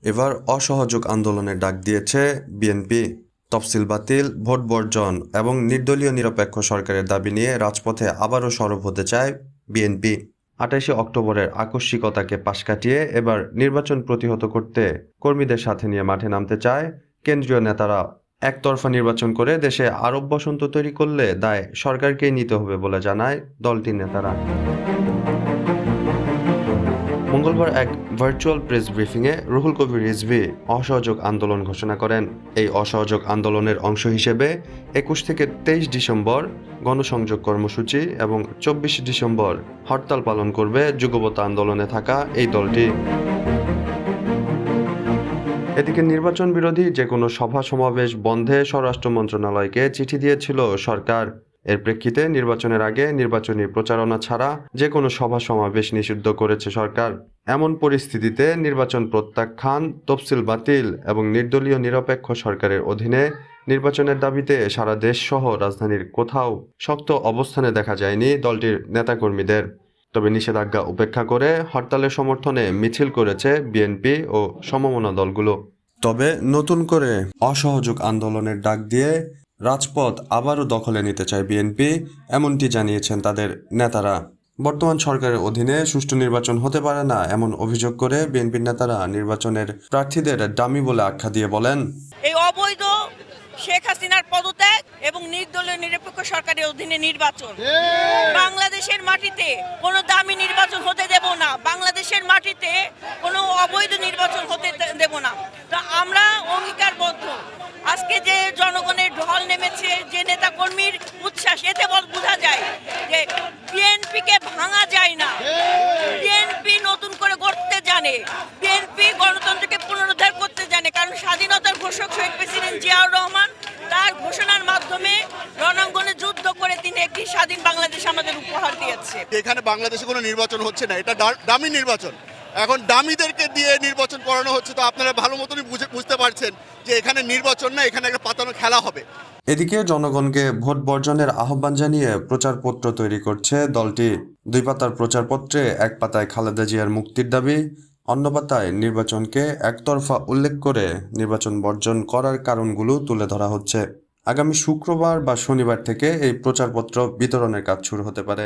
এবার অসহযোগ আন্দোলনের ডাক দিয়েছে বিএনপি। তফসিল বাতিল, ভোট বর্জন এবং নির্দলীয় নিরপেক্ষ সরকারের দাবি নিয়ে রাজপথে আবারও সরব হতে চায় বিএনপি। ২৮ অক্টোবরের আকস্মিকতাকে পাশ কাটিয়ে এবার নির্বাচন প্রতিহত করতে কর্মীদের সাথে নিয়ে মাঠে নামতে চায় কেন্দ্রীয় নেতারা। একতরফা নির্বাচন করে দেশে আরব বসন্ত তৈরি করলে দায় সরকারকেই নিতে হবে বলে জানায় দলটির নেতারা। মঙ্গলবার এক ভার্চুয়াল প্রেস ব্রিফিংয়ে রুহুল কবির রিজভী অসহযোগ আন্দোলন ঘোষণা করেন। এই অসহযোগ আন্দোলনের অংশ হিসেবে ২১ থেকে ২৩ ডিসেম্বর গণসংযোগ কর্মসূচি এবং ২৪ ডিসেম্বর হরতাল পালন করবে যুগপৎ আন্দোলনে থাকা এই দলটি। এদিকে নির্বাচন বিরোধী যে কোনো সভা সমাবেশ বন্ধে স্বরাষ্ট্র মন্ত্রণালয়কে চিঠি দিয়েছিল সরকার। এর প্রেক্ষিতে নির্বাচনের আগে নির্বাচনী প্রচারণা ছাড়া যে কোনো সভা সমাবেশ নিষিদ্ধ করেছে সরকার। এমন পরিস্থিতিতে নির্বাচন প্রত্যাখ্যান, তফসিল বাতিল এবং নির্দলীয় নিরপেক্ষ সরকারের অধীনে নির্বাচনের দাবিতে সারা দেশ সহ রাজধানীর কোথাও শক্ত অবস্থানে দেখা যায়নি দলটির নেতাকর্মীদের। তবে নিষেধাজ্ঞা উপেক্ষা করে হরতালের সমর্থনে মিছিল করেছে বিএনপি ও সমমনা দলগুলো। তবে নতুন করে অসহযোগ আন্দোলনের ডাক দিয়ে রাজপথ আবারও দখলে নিতে চায় বিএনপি, এমনটি জানিয়েছেন তাদের নেতারা। বর্তমান সরকারের অধীনে সুষ্ঠু নির্বাচন হতে পারে না এমন অভিযোগ করে বিএনপির নেতারা নির্বাচনের প্রার্থীদের ডামি বলে আখ্যা দিয়ে বলেন, এই অবৈধ শেখ হাসিনার পদত্যাগ এবং নির্দলীয় নিরপেক্ষ সরকারের অধীনে নির্বাচন বাংলাদেশের মাটিতে কোনো দামি নির্বাচন হতে দেব না। বাংলাদেশের মাটিতে কোনো অবৈধ নির্বাচন হতে দেব না। তো আমরা অঙ্গীকারবদ্ধ। আজকে যে জনগণের ঢল নেমেছে, যে নেতাকর্মীর উচ্ছ্বাস, এতে বোঝা যায় যে বিএনপিকে ভাঙা যায় না। বিএনপি নতুন করে গড়তে জানে, বিএনপি গণতন্ত্রকে পুনরুদ্ধার করতে জানে। কারণ স্বাধীনতার ঘোষক শহীদ প্রেসিডেন্ট জিয়াউর রহমান তার ঘোষণার মাধ্যমে রণাঙ্গনে যুদ্ধ করে তিনি একটি স্বাধীন বাংলাদেশ আমাদের উপহার দিয়েছে। এখানে বাংলাদেশে কোনো নির্বাচন হচ্ছে না, এটা ডামি নির্বাচন। এখন ডামিদেরকে দিয়ে নির্বাচন করানো হচ্ছে। তো আপনারা ভালো মতনই বুঝতে পারছেন যে এখানে নির্বাচন না, এখানে একটা পাতানো খেলা হবে। এদিকে জনগণকে ভোট বর্জনের আহ্বান জানিয়ে প্রচারপত্র তৈরি করছে দলটি। ২ পাতার প্রচারপত্রে এক পাতায় খালেদা জিয়ার মুক্তির দাবি, অন্য পাতায় নির্বাচনকে একতরফা উল্লেখ করে নির্বাচন বর্জন করার কারণগুলো তুলে ধরা হচ্ছে। আগামী শুক্রবার বা শনিবার থেকে এই প্রচারপত্র বিতরণের কাজ শুরু হতে পারে।